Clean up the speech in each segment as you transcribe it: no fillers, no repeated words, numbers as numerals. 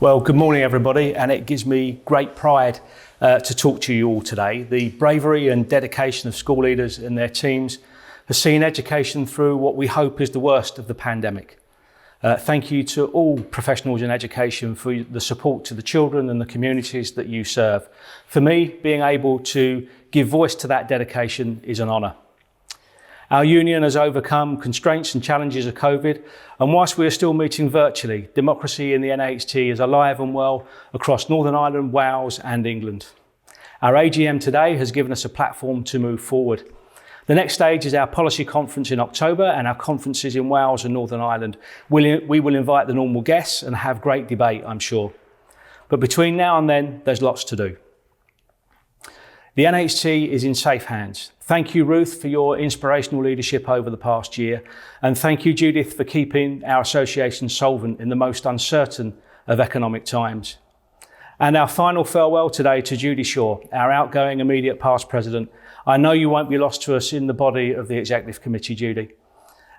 Well, good morning everybody, and it gives me great pride to talk to you all today. The bravery and dedication of school leaders and their teams has seen education through what we hope is the worst of the pandemic. Thank you to all professionals in education for the support to the children and the communities that you serve. For me, being able to give voice to that dedication is an honour. Our union has overcome constraints and challenges of COVID, and whilst we are still meeting virtually, democracy in the NAHT is alive and well across Northern Ireland, Wales and England. Our AGM today has given us a platform to move forward. The next stage is our policy conference in October and our conferences in Wales and Northern Ireland. We will invite the normal guests and have great debate, I'm sure. But between now and then, there's lots to do. The NAHT is in safe hands. Thank you, Ruth, for your inspirational leadership over the past year. And thank you, Judith, for keeping our association solvent in the most uncertain of economic times. And our final farewell today to Judy Shaw, our outgoing immediate past president. I know you won't be lost to us in the body of the Executive Committee, Judy.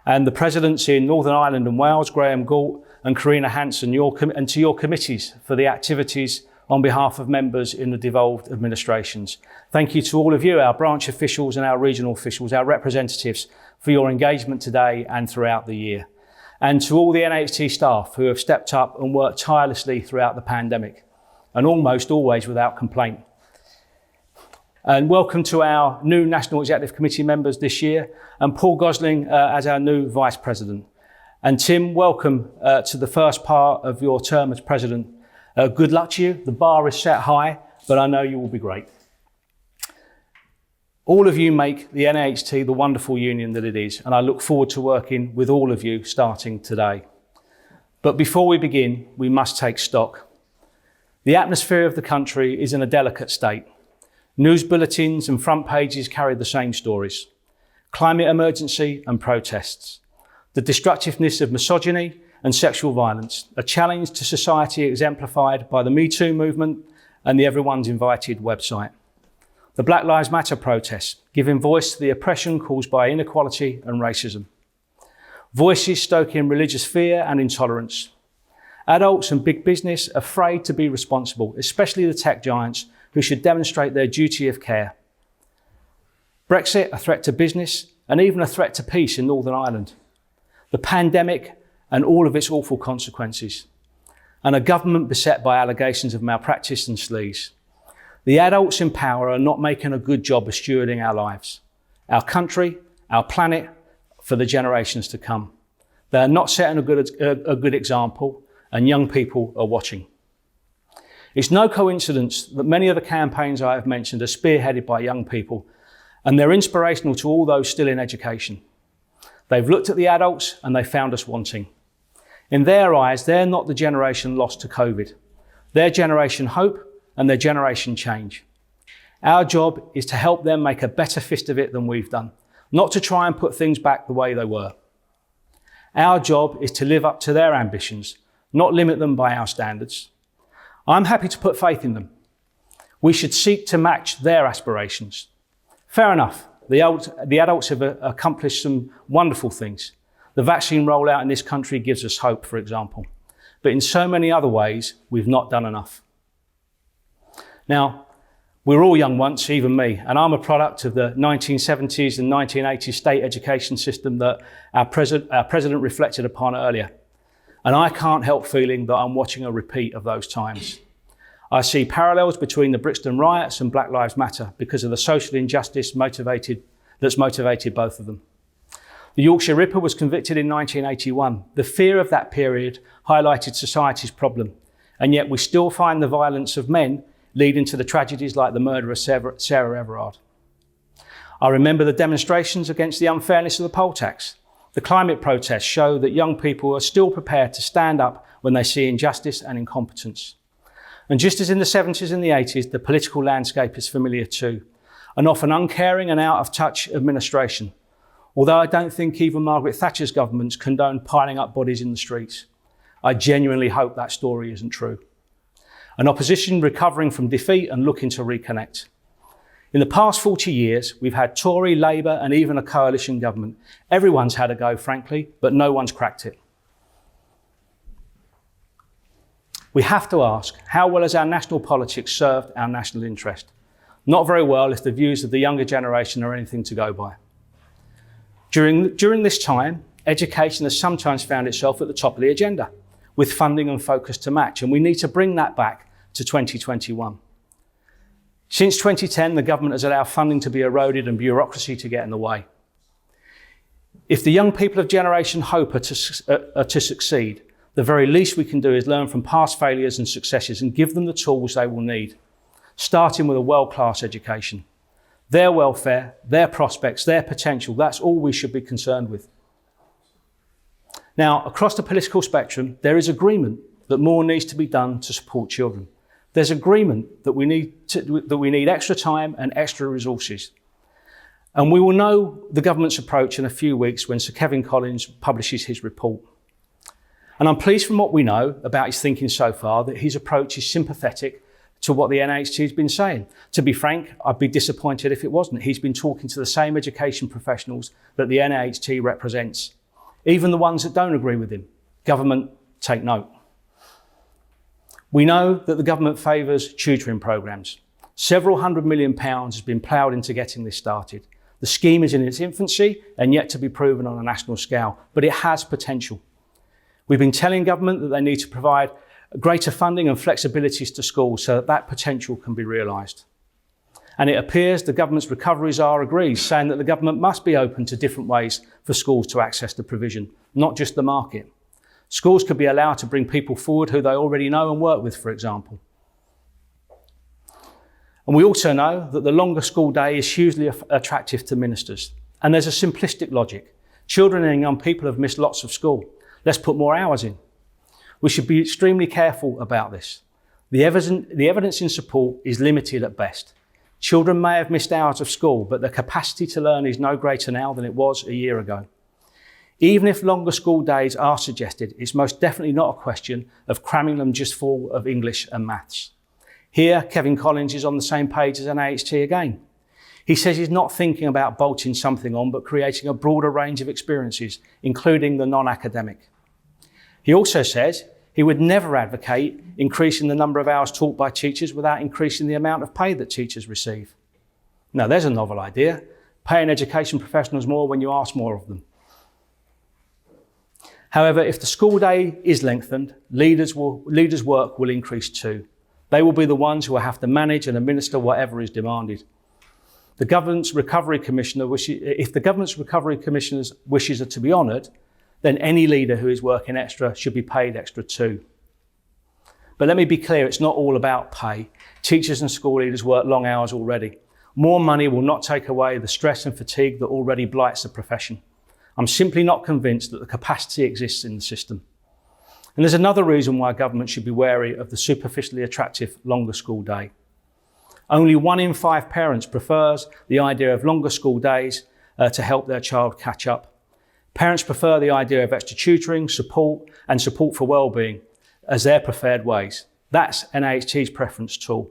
And the presidents in Northern Ireland and Wales, Graham Galt and Karina Hanson, and to your committees for the activities on behalf of members in the devolved administrations. Thank you to all of you, our branch officials and our regional officials, our representatives, for your engagement today and throughout the year. And to all the NAHT staff who have stepped up and worked tirelessly throughout the pandemic, and almost always without complaint. And welcome to our new National Executive Committee members this year, and Paul Gosling as our new Vice President. And Tim, welcome to the first part of your term as President. Good luck to you. The bar is set high, but I know you will be great. All of you make the NAHT the wonderful union that it is, and I look forward to working with all of you starting today. But before we begin, we must take stock. The atmosphere of the country is in a delicate state. News bulletins and front pages carry the same stories. Climate emergency and protests. The destructiveness of misogyny and sexual violence, a challenge to society exemplified by the Me Too movement and the Everyone's Invited website. The Black Lives Matter protests, giving voice to the oppression caused by inequality and racism. Voices stoking religious fear and intolerance. Adults and big business afraid to be responsible, especially the tech giants who should demonstrate their duty of care. Brexit, a threat to business and even a threat to peace in Northern Ireland. The pandemic and all of its awful consequences, and a government beset by allegations of malpractice and sleaze. The adults in power are not making a good job of stewarding our lives, our country, our planet, for the generations to come. They are not setting a good example, and young people are watching. It's no coincidence that many of the campaigns I have mentioned are spearheaded by young people, and they're inspirational to all those still in education. They've looked at the adults and they found us wanting. In their eyes, they're not the generation lost to COVID. Their generation hope and their generation change. Our job is to help them make a better fist of it than we've done, not to try and put things back the way they were. Our job is to live up to their ambitions, not limit them by our standards. I'm happy to put faith in them. We should seek to match their aspirations. Fair enough, the adults have accomplished some wonderful things. The vaccine rollout in this country gives us hope, for example. But in so many other ways, we've not done enough. Now, we're all young once, even me, and I'm a product of the 1970s and 1980s state education system that our president reflected upon earlier. And I can't help feeling that I'm watching a repeat of those times. I see parallels between the Brixton riots and Black Lives Matter because of the social injustice that's motivated both of them. The Yorkshire Ripper was convicted in 1981. The fear of that period highlighted society's problem, and yet we still find the violence of men leading to the tragedies like the murder of Sarah Everard. I remember the demonstrations against the unfairness of the poll tax. The climate protests show that young people are still prepared to stand up when they see injustice and incompetence. And just as in the 70s and the 80s, the political landscape is familiar too, an often uncaring and out of touch administration. Although I don't think even Margaret Thatcher's governments condoned piling up bodies in the streets. I genuinely hope that story isn't true. An opposition recovering from defeat and looking to reconnect. In the past 40 years, we've had Tory, Labour and even a coalition government. Everyone's had a go, frankly, but no one's cracked it. We have to ask, how well has our national politics served our national interest? Not very well if the views of the younger generation are anything to go by. During this time, education has sometimes found itself at the top of the agenda, with funding and focus to match, and we need to bring that back to 2021. Since 2010, the government has allowed funding to be eroded and bureaucracy to get in the way. If the young people of Generation Hope are to succeed, the very least we can do is learn from past failures and successes and give them the tools they will need, starting with a world-class education. Their welfare, their prospects, their potential, that's all we should be concerned with. Now, across the political spectrum, there is agreement that more needs to be done to support children. There's agreement that we need extra time and extra resources. And we will know the government's approach in a few weeks when Sir Kevin Collins publishes his report. And I'm pleased from what we know about his thinking so far that his approach is sympathetic to what the NAHT has been saying. To be frank, I'd be disappointed if it wasn't. He's been talking to the same education professionals that the NAHT represents, even the ones that don't agree with him. Government, take note. We know that the government favours tutoring programmes. Several £100 million has been ploughed into getting this started. The scheme is in its infancy and yet to be proven on a national scale, but it has potential. We've been telling government that they need to provide greater funding and flexibilities to schools so that that potential can be realised. And it appears the government's recovery czar agrees, saying that the government must be open to different ways for schools to access the provision, not just the market. Schools could be allowed to bring people forward who they already know and work with, for example. And we also know that the longer school day is hugely attractive to ministers. And there's a simplistic logic. Children and young people have missed lots of school. Let's put more hours in. We should be extremely careful about this. The evidence in support is limited at best. Children may have missed hours of school, but their capacity to learn is no greater now than it was a year ago. Even if longer school days are suggested, it's most definitely not a question of cramming them just full of English and maths. Here, Kevin Collins is on the same page as NAHT again. He says he's not thinking about bolting something on, but creating a broader range of experiences, including the non-academic. He also says he would never advocate increasing the number of hours taught by teachers without increasing the amount of pay that teachers receive. Now, there's a novel idea, paying education professionals more when you ask more of them. However, if the school day is lengthened, leaders' work will increase too. They will be the ones who will have to manage and administer whatever is demanded. If the government's recovery commissioner's wishes are to be honoured, then any leader who is working extra should be paid extra too. But let me be clear, it's not all about pay. Teachers and school leaders work long hours already. More money will not take away the stress and fatigue that already blights the profession. I'm simply not convinced that the capacity exists in the system. And there's another reason why government should be wary of the superficially attractive longer school day. Only 1 in 5 parents prefers the idea of longer school days to help their child catch up. Parents prefer the idea of extra tutoring, support for wellbeing as their preferred ways. That's NAHT's preference too.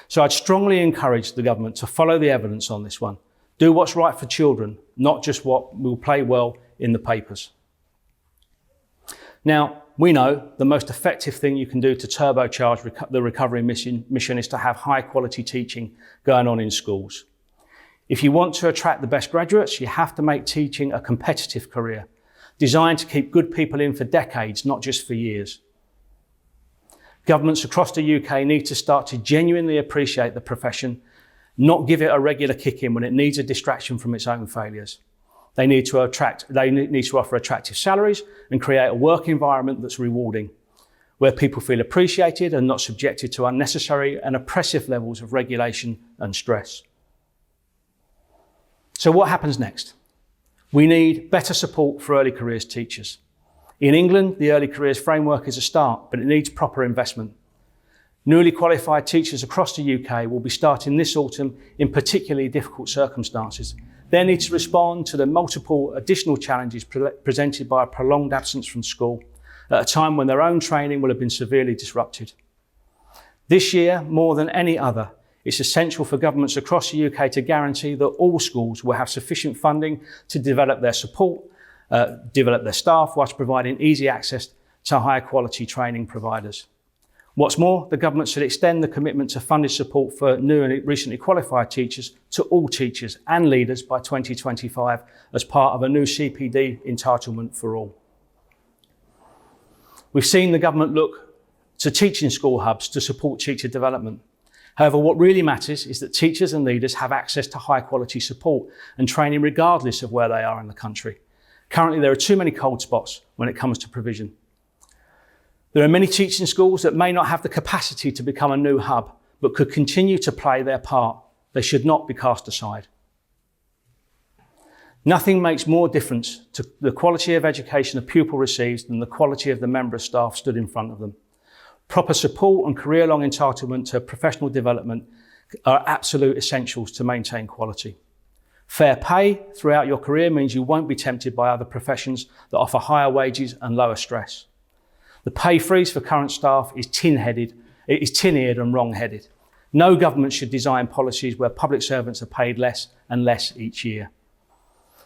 So I'd strongly encourage the government to follow the evidence on this one. Do what's right for children, not just what will play well in the papers. Now, we know the most effective thing you can do to turbocharge the recovery mission is to have high quality teaching going on in schools. If you want to attract the best graduates, you have to make teaching a competitive career, designed to keep good people in for decades, not just for years. Governments across the UK need to start to genuinely appreciate the profession, not give it a regular kick in when it needs a distraction from its own failures. They need to offer attractive salaries and create a work environment that's rewarding, where people feel appreciated and not subjected to unnecessary and oppressive levels of regulation and stress. So what happens next? We need better support for early careers teachers. In England, the early careers framework is a start, but it needs proper investment. Newly qualified teachers across the UK will be starting this autumn in particularly difficult circumstances. They need to respond to the multiple additional challenges presented by a prolonged absence from school at a time when their own training will have been severely disrupted. This year, more than any other, it's essential for governments across the UK to guarantee that all schools will have sufficient funding to develop their support, develop their staff, whilst providing easy access to high quality training providers. What's more, the government should extend the commitment to funded support for new and recently qualified teachers to all teachers and leaders by 2025 as part of a new CPD entitlement for all. We've seen the government look to teaching school hubs to support teacher development. However, what really matters is that teachers and leaders have access to high quality support and training regardless of where they are in the country. Currently, there are too many cold spots when it comes to provision. There are many teaching schools that may not have the capacity to become a new hub, but could continue to play their part. They should not be cast aside. Nothing makes more difference to the quality of education a pupil receives than the quality of the member of staff stood in front of them. Proper support and career-long entitlement to professional development are absolute essentials to maintain quality. Fair pay throughout your career means you won't be tempted by other professions that offer higher wages and lower stress. The pay freeze for current staff is tin-eared and wrong-headed. No government should design policies where public servants are paid less and less each year.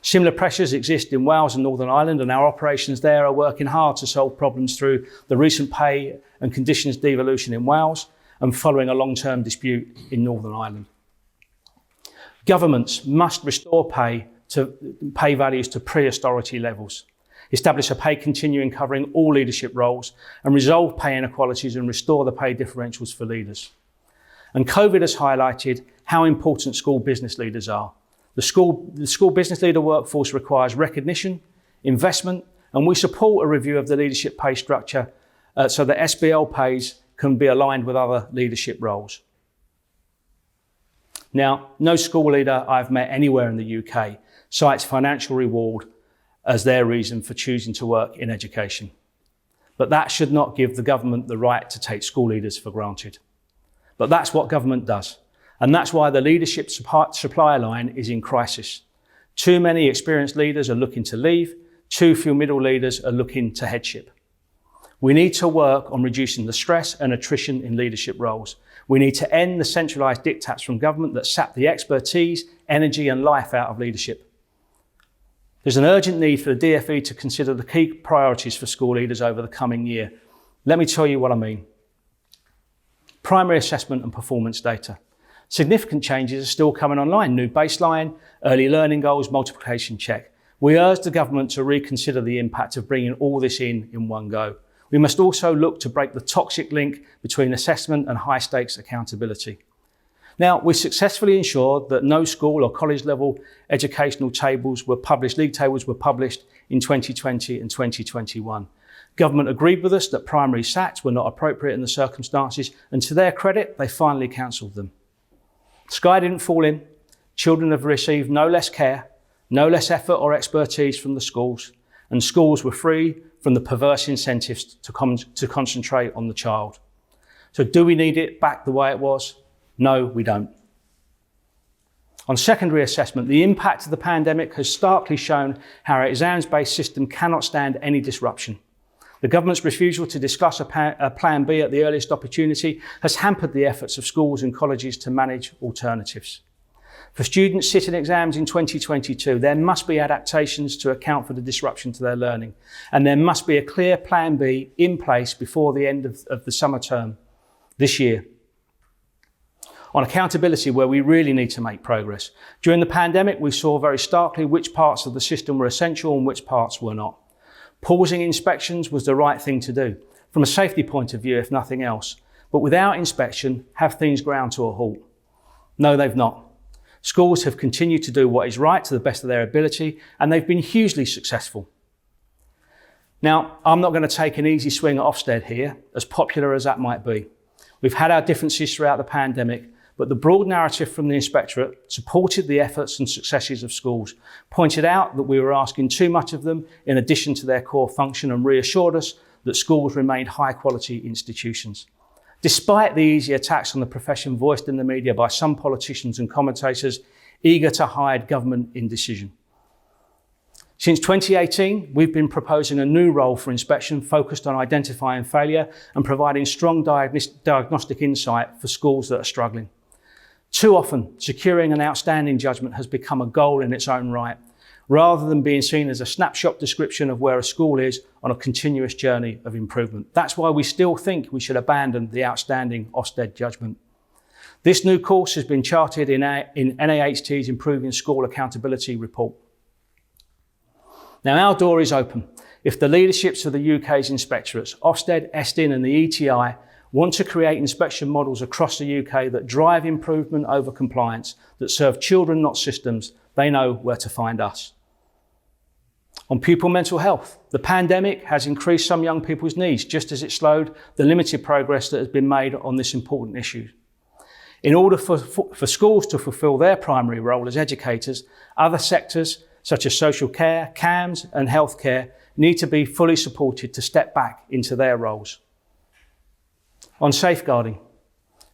Similar pressures exist in Wales and Northern Ireland, and our operations there are working hard to solve problems through the recent pay and conditions devolution in Wales and following a long-term dispute in Northern Ireland. Governments must restore pay values to pre-austerity levels, establish a pay continuum covering all leadership roles, and resolve pay inequalities and restore the pay differentials for leaders. And COVID has highlighted how important school business leaders are. The school business leader workforce requires recognition, investment, and we support a review of the leadership pay structure so that SBL pays can be aligned with other leadership roles. Now, no school leader I've met anywhere in the UK cites financial reward as their reason for choosing to work in education. But that should not give the government the right to take school leaders for granted. But that's what government does. And that's why the leadership supply line is in crisis. Too many experienced leaders are looking to leave. Too few middle leaders are looking to headship. We need to work on reducing the stress and attrition in leadership roles. We need to end the centralised diktats from government that sap the expertise, energy and life out of leadership. There's an urgent need for the DfE to consider the key priorities for school leaders over the coming year. Let me tell you what I mean. Primary assessment and performance data. Significant changes are still coming online. New baseline, early learning goals, multiplication check. We urge the government to reconsider the impact of bringing all this in one go. We must also look to break the toxic link between assessment and high stakes accountability. Now, we successfully ensured that no school or college level educational tables were published, league tables were published in 2020 and 2021. Government agreed with us that primary SATs were not appropriate in the circumstances, and to their credit, they finally cancelled them. Sky didn't fall in. Children have received no less care, no less effort or expertise from the schools, and schools were free from the perverse incentives to concentrate on the child. So do we need it back the way it was? No, we don't. On secondary assessment, the impact of the pandemic has starkly shown how our exams-based system cannot stand any disruption. The government's refusal to discuss a plan B at the earliest opportunity has hampered the efforts of schools and colleges to manage alternatives. For students sitting exams in 2022, there must be adaptations to account for the disruption to their learning, and there must be a clear plan B in place before the end of the summer term this year. On accountability, where we really need to make progress. During the pandemic, we saw very starkly which parts of the system were essential and which parts were not. Pausing inspections was the right thing to do, from a safety point of view, if nothing else. But without inspection, have things ground to a halt? No, they've not. Schools have continued to do what is right to the best of their ability, and they've been hugely successful. Now, I'm not going to take an easy swing at Ofsted here, as popular as that might be. We've had our differences throughout the pandemic, but the broad narrative from the Inspectorate supported the efforts and successes of schools, pointed out that we were asking too much of them in addition to their core function, and reassured us that schools remained high-quality institutions. Despite the easy attacks on the profession voiced in the media by some politicians and commentators eager to hide government indecision. Since 2018, we've been proposing a new role for inspection focused on identifying failure and providing strong diagnostic insight for schools that are struggling. Too often, securing an outstanding judgment has become a goal in its own right, rather than being seen as a snapshot description of where a school is on a continuous journey of improvement. That's why we still think we should abandon the outstanding Ofsted judgment. This new course has been charted in NAHT's Improving School Accountability report. Now, our door is open. If the leaderships of the UK's inspectorates, Ofsted, Estin and the ETI, want to create inspection models across the UK that drive improvement over compliance, that serve children, not systems, they know where to find us. On pupil mental health, the pandemic has increased some young people's needs, just as it slowed the limited progress that has been made on this important issue. In order for schools to fulfil their primary role as educators, other sectors such as social care, CAMS and healthcare need to be fully supported to step back into their roles. On safeguarding,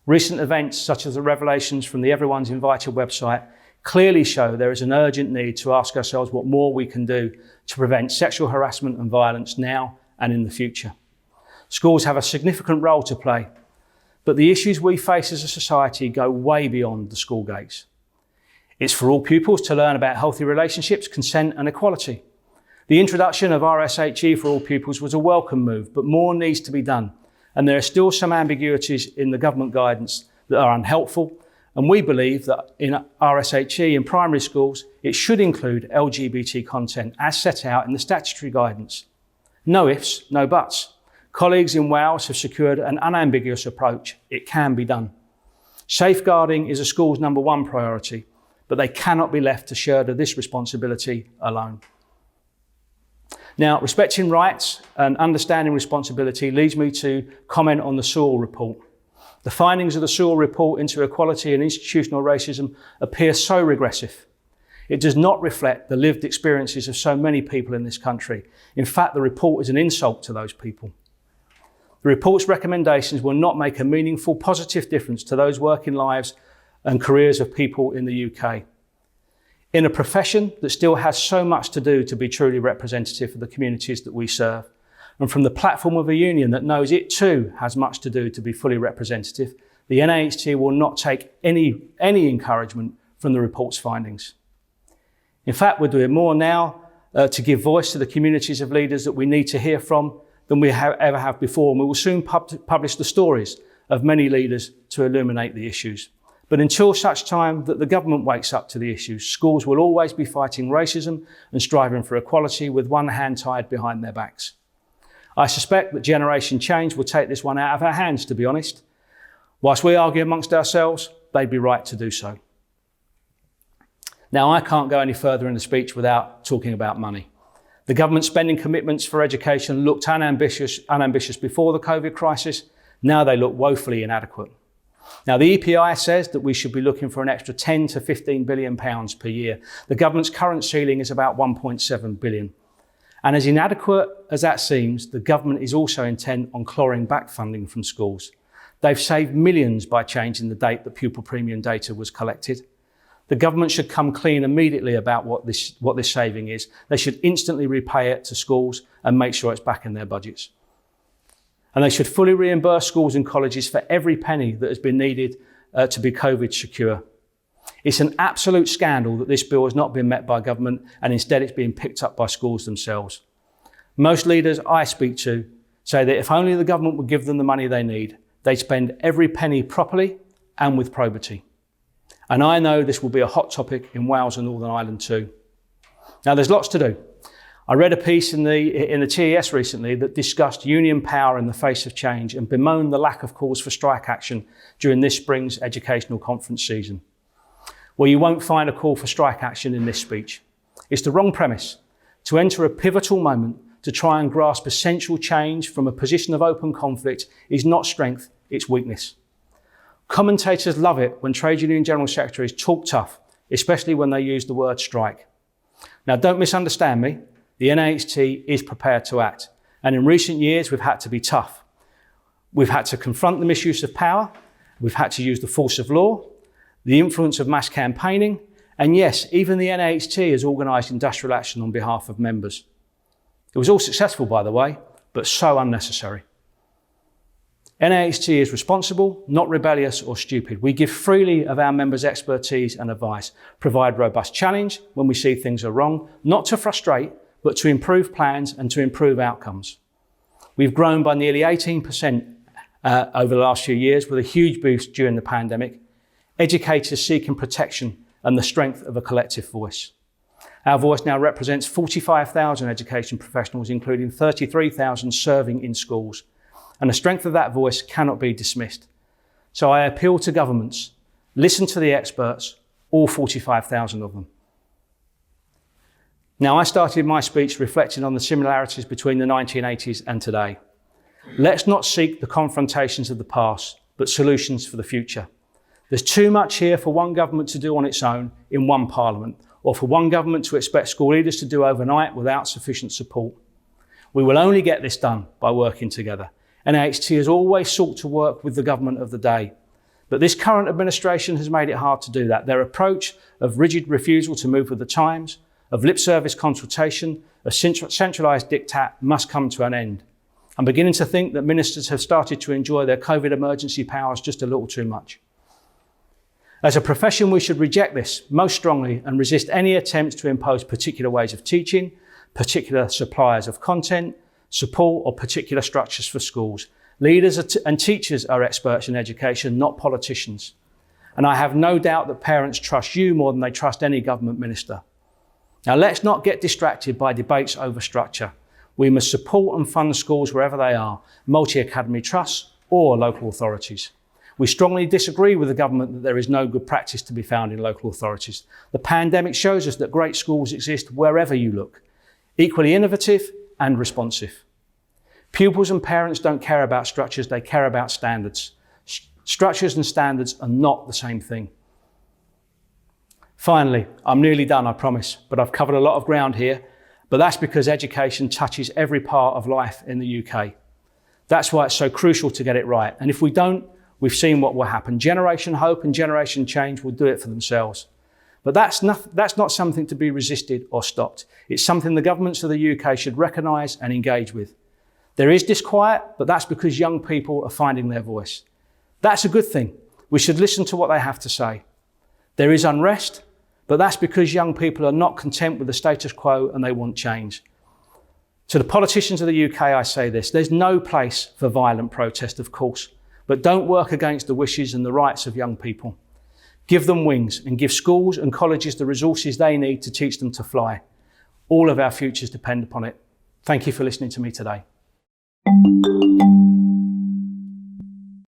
recent events such as the revelations from the Everyone's Invited website clearly show there is an urgent need to ask ourselves what more we can do to prevent sexual harassment and violence now and in the future. Schools have a significant role to play, but the issues we face as a society go way beyond the school gates. It's for all pupils to learn about healthy relationships, consent and equality. The introduction of RSHE for all pupils was a welcome move, but more needs to be done. And there are still some ambiguities in the government guidance that are unhelpful. And we believe that in RSHE in primary schools, it should include LGBT content as set out in the statutory guidance. No ifs, no buts. Colleagues in Wales have secured an unambiguous approach. It can be done. Safeguarding is a school's number one priority, but they cannot be left to shoulder this responsibility alone. Now, respecting rights and understanding responsibility leads me to comment on the Sewell report. The findings of the Sewell report into equality and institutional racism appear so regressive. It does not reflect the lived experiences of so many people in this country. In fact, the report is an insult to those people. The report's recommendations will not make a meaningful, positive difference to those working lives and careers of people in the UK. In a profession that still has so much to do to be truly representative of the communities that we serve, and from the platform of a union that knows it too has much to do to be fully representative, the NAHT will not take any encouragement from the report's findings. In fact, we're doing more now to give voice to the communities of leaders that we need to hear from than we ever have before, and we will soon publish the stories of many leaders to illuminate the issues. But until such time that the government wakes up to the issues, schools will always be fighting racism and striving for equality with one hand tied behind their backs. I suspect that generation change will take this one out of our hands, to be honest. Whilst we argue amongst ourselves, they'd be right to do so. Now, I can't go any further in the speech without talking about money. The government spending commitments for education looked unambitious before the COVID crisis. Now they look woefully inadequate. Now, the EPI says that we should be looking for an extra 10 to 15 billion pounds per year. The government's current ceiling is about 1.7 billion. And as inadequate as that seems, the government is also intent on clawing back funding from schools. They've saved millions by changing the date that pupil premium data was collected. The government should come clean immediately about what this saving is. They should instantly repay it to schools and make sure it's back in their budgets. And they should fully reimburse schools and colleges for every penny that has been needed to be COVID secure. It's an absolute scandal that this bill has not been met by government and instead it's being picked up by schools themselves. Most leaders I speak to say that if only the government would give them the money they need, they'd spend every penny properly and with probity. And I know this will be a hot topic in Wales and Northern Ireland too. Now, there's lots to do. I read a piece in the TES recently that discussed union power in the face of change and bemoaned the lack of calls for strike action during this spring's educational conference season. Well, you won't find a call for strike action in this speech. It's the wrong premise. To enter a pivotal moment to try and grasp essential change from a position of open conflict is not strength, it's weakness. Commentators love it when trade union general secretaries talk tough, especially when they use the word strike. Now, don't misunderstand me. The NAHT is prepared to act. And in recent years, we've had to be tough. We've had to confront the misuse of power. We've had to use the force of law, the influence of mass campaigning. And yes, even the NAHT has organised industrial action on behalf of members. It was all successful, by the way, but so unnecessary. NAHT is responsible, not rebellious or stupid. We give freely of our members' expertise and advice, provide robust challenge when we see things are wrong, not to frustrate, but to improve plans and to improve outcomes. We've grown by nearly 18% over the last few years with a huge boost during the pandemic. Educators seeking protection and the strength of a collective voice. Our voice now represents 45,000 education professionals, including 33,000 serving in schools. And the strength of that voice cannot be dismissed. So I appeal to governments, listen to the experts, all 45,000 of them. Now, I started my speech reflecting on the similarities between the 1980s and today. Let's not seek the confrontations of the past, but solutions for the future. There's too much here for one government to do on its own in one parliament, or for one government to expect school leaders to do overnight without sufficient support. We will only get this done by working together. NAHT has always sought to work with the government of the day. But this current administration has made it hard to do that. Their approach of rigid refusal to move with the times, of lip service consultation, of centralised diktat must come to an end. I'm beginning to think that ministers have started to enjoy their COVID emergency powers just a little too much. As a profession, we should reject this most strongly and resist any attempts to impose particular ways of teaching, particular suppliers of content, support or particular structures for schools. Leaders and teachers are experts in education, not politicians. And I have no doubt that parents trust you more than they trust any government minister. Now, let's not get distracted by debates over structure. We must support and fund schools wherever they are, multi-academy trusts or local authorities. We strongly disagree with the government that there is no good practice to be found in local authorities. The pandemic shows us that great schools exist wherever you look, equally innovative and responsive. Pupils and parents don't care about structures, they care about standards. Structures and standards are not the same thing. Finally, I'm nearly done, I promise, but I've covered a lot of ground here, but that's because education touches every part of life in the UK. That's why it's so crucial to get it right. And if we don't, we've seen what will happen. Generation Hope and Generation Change will do it for themselves. But that's not something to be resisted or stopped. It's something the governments of the UK should recognise and engage with. There is disquiet, but that's because young people are finding their voice. That's a good thing. We should listen to what they have to say. There is unrest, but that's because young people are not content with the status quo and they want change. To the politicians of the UK, I say this: there's no place for violent protest, of course, but don't work against the wishes and the rights of young people. Give them wings and give schools and colleges the resources they need to teach them to fly. All of our futures depend upon it. Thank you for listening to me today.